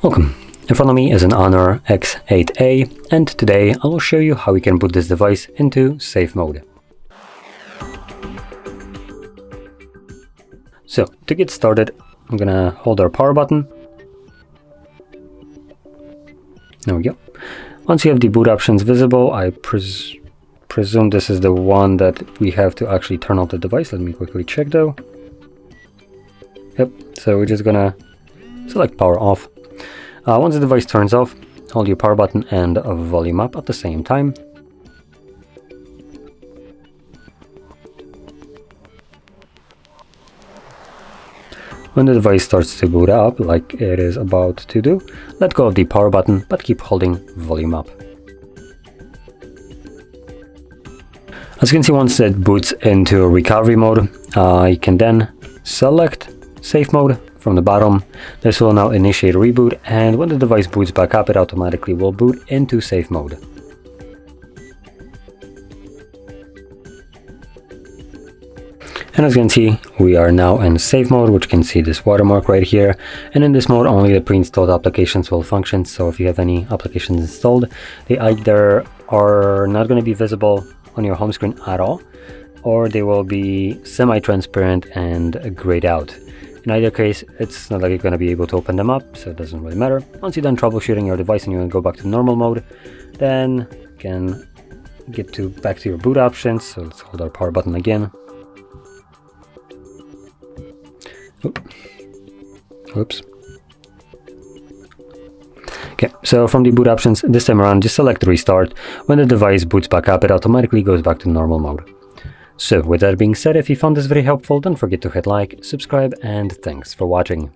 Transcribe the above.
Welcome. In front of me is an HONOR X8a, and today I will show you how we can put this device into safe mode. So to get started, I'm gonna hold our power button. There we go. Once you have the boot options visible, I presume this is the one that we have to actually turn off the device. Let me quickly check though. Yep, so we're just gonna select power off. Once the device turns off, hold your power button and volume up at the same time. When the device starts to boot up, like it is about to do, let go of the power button, but keep holding volume up. As you can see, once it boots into recovery mode, you can then select safe mode from the bottom. This will now initiate a reboot, and when the device boots back up, it automatically will boot into safe mode. And as you can see, we are now in safe mode, which you can see this watermark right here. And in this mode, only the pre-installed applications will function. So if you have any applications installed, they either are not going to be visible on your home screen at all, or they will be semi-transparent and grayed out. In either case, it's not like you're going to be able to open them up, so it doesn't really matter. Once you're done troubleshooting your device and you want to go back to normal mode, then you can get back to your boot options. So let's hold our power button again. Oops. Okay, so from the boot options, this time around, just select restart. When the device boots back up, it automatically goes back to normal mode. So with that being said, if you found this very helpful, don't forget to hit like, subscribe, and thanks for watching.